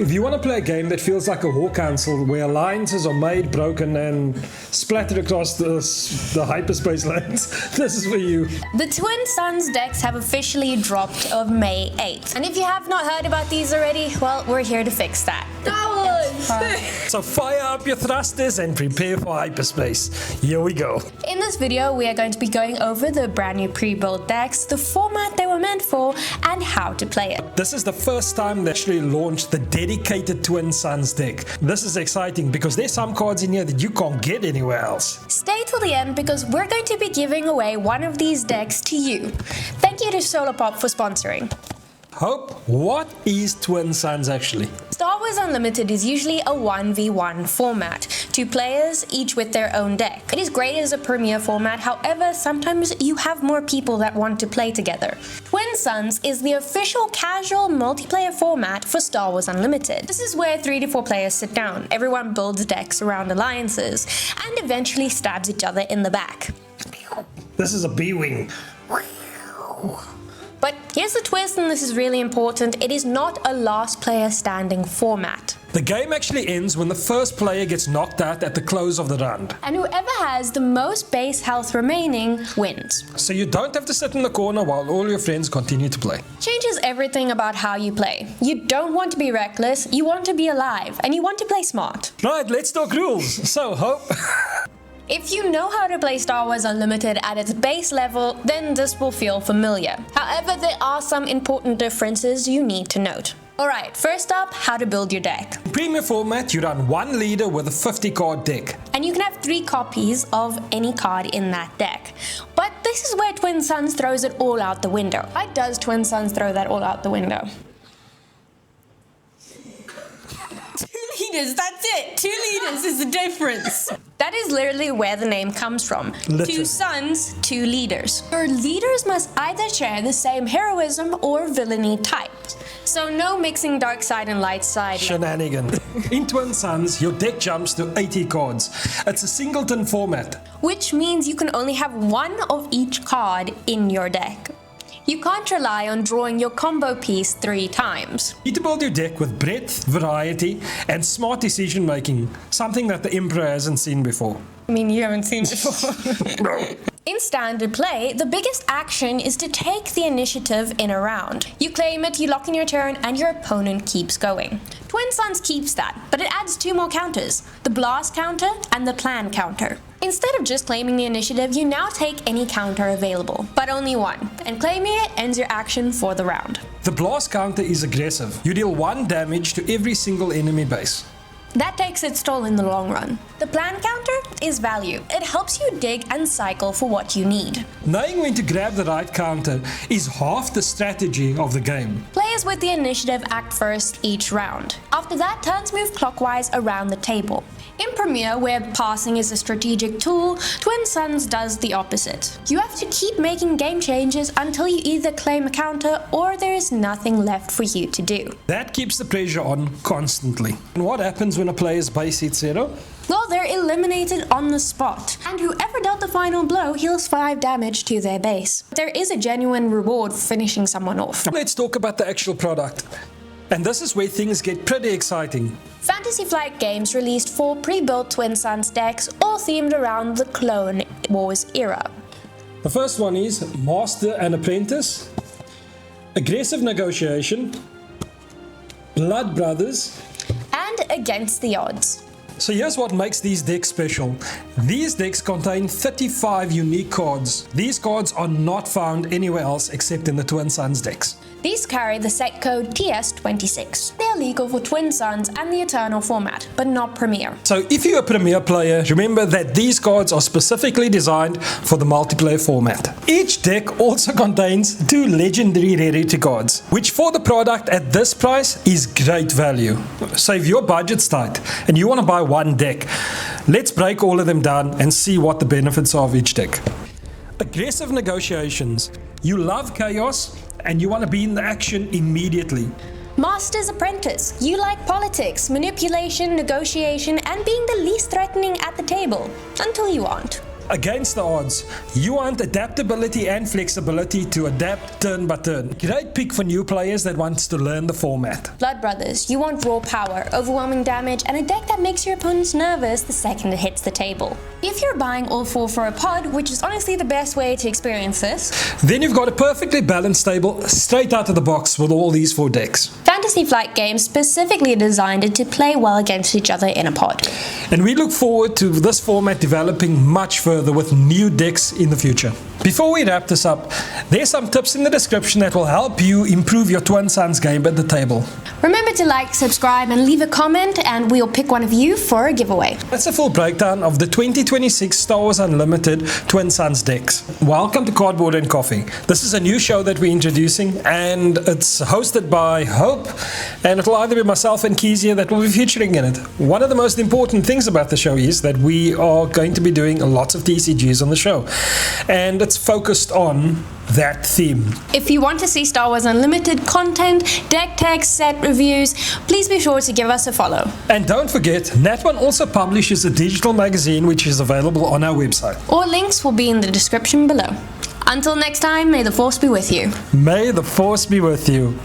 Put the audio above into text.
If you want to play a game that feels like a war council where alliances are made, broken, and splattered across the hyperspace lands, this is for you. The Twin Suns decks have officially dropped on May 8th. And if you have not heard about these already, well, we're here to fix that. So fire up your thrusters and prepare for hyperspace. Here we go. In this video, we are going to be going over the brand new pre-built decks, the format they were meant for, and how to play it. This is the first time they actually launched the dedicated Twin Suns deck. This is exciting because there's some cards in here that you can't get anywhere else. Stay till the end because we're going to be giving away one of these decks to you. Thank you to Solarpop for sponsoring. Hope, what is Twin Suns actually? Star Wars Unlimited is usually a 1v1 format, 2 players, each with their own deck. It is great as a premier format, however, sometimes you have more people that want to play together. Twin Suns is the official casual multiplayer format for Star Wars Unlimited. This is where 3 to 4 players sit down, everyone builds decks around alliances, and eventually stabs each other in the back. This is a B-Wing. But here's the twist, and this is really important, it is not a last player standing format. The game actually ends when the first player gets knocked out at the close of the round. And whoever has the most base health remaining wins. So you don't have to sit in the corner while all your friends continue to play. Changes everything about how you play. You don't want to be reckless, you want to be alive, and you want to play smart. Right, let's talk rules. So, Hope. If you know how to play Star Wars Unlimited at its base level, then this will feel familiar. However, there are some important differences you need to note. Alright, first up, how to build your deck. In Premier format, you run one leader with a 50 card deck. And you can have 3 copies of any card in that deck. But this is where Twin Suns throws it all out the window. Why does Twin Suns throw that all out the window? 2 leaders, that's it! 2 leaders is the difference. That is literally where the name comes from. Literally. 2 suns, 2 leaders. Your leaders must either share the same heroism or villainy types. So no mixing dark side and light side. Shenanigan. In Twin Suns, your deck jumps to 80 cards. It's a singleton format. Which means you can only have 1 of each card in your deck. You can't rely on drawing your combo piece 3 times. You need to build your deck with breadth, variety, and smart decision making, something that the Emperor hasn't seen before. I mean, you haven't seen before. In standard play, the biggest action is to take the initiative in a round. You claim it, you lock in your turn, and your opponent keeps going. Twin Suns keeps that, but it adds 2 more counters, the blast counter and the plan counter. Instead of just claiming the initiative, you now take any counter available, but only 1, and claiming it ends your action for the round. The blast counter is aggressive. You deal 1 damage to every single enemy base. That takes its toll in the long run. The plan counter is value. It helps you dig and cycle for what you need. Knowing when to grab the right counter is half the strategy of the game. Players with the initiative act first each round. After that, turns move clockwise around the table. In Premier, where passing is a strategic tool, Twin Suns does the opposite. You have to keep making game changes until you either claim a counter or there is nothing left for you to do. That keeps the pressure on constantly. And what happens when a player's base hits 0? Well, they're eliminated on the spot, and whoever dealt the final blow heals 5 damage to their base. There is a genuine reward for finishing someone off. Let's talk about the actual product. And this is where things get pretty exciting. Fantasy Flight Games released 4 pre-built Twin Suns decks, all themed around the Clone Wars era. The first one is Master and Apprentice, Aggressive Negotiation, Blood Brothers, and Against the Odds. So here's what makes these decks special. These decks contain 35 unique cards. These cards are not found anywhere else except in the Twin Suns decks. These carry the set code TS26. They are legal for Twin Suns and the Eternal format, but not Premier. So if you're a Premier player, remember that these cards are specifically designed for the multiplayer format. Each deck also contains 2 legendary rarity cards, which for the product at this price is great value. So if your budget's tight and you want to buy 1 deck, let's break all of them down and see what the benefits are of each deck. Aggressive Negotiations. You love chaos and you want to be in the action immediately. Master's Apprentice. You like politics, manipulation, negotiation, and being the least threatening at the table. Until you aren't. Against the odds, you want adaptability and flexibility to adapt turn by turn. Great pick for new players that wants to learn the format. Blood Brothers, you want raw power, overwhelming damage, and a deck that makes your opponents nervous the second it hits the table. If you're buying all 4 for a pod, which is honestly the best way to experience this, then you've got a perfectly balanced table straight out of the box with all these 4 decks. Fantasy Flight Games specifically designed it to play well against each other in a pod. And we look forward to this format developing much further with new decks in the future. Before we wrap this up, there's some tips in the description that will help you improve your Twin Suns game at the table. Remember to like, subscribe, and leave a comment, and we'll pick one of you for a giveaway. That's a full breakdown of the 2026 Star Wars Unlimited Twin Suns decks. Welcome to Cardboard and Coffee. This is a new show that we're introducing, and it's hosted by Hope, and it'll either be myself and Kezia that will be featuring in it. One of the most important things about the show is that we are going to be doing lots of TCGs on the show, and it's focused on that theme. If you want to see Star Wars Unlimited content, deck techs, set reviews, please be sure to give us a follow. And don't forget, Nat1 also publishes a digital magazine which is available on our website. All links will be in the description below. Until next time, may the Force be with you. May the Force be with you.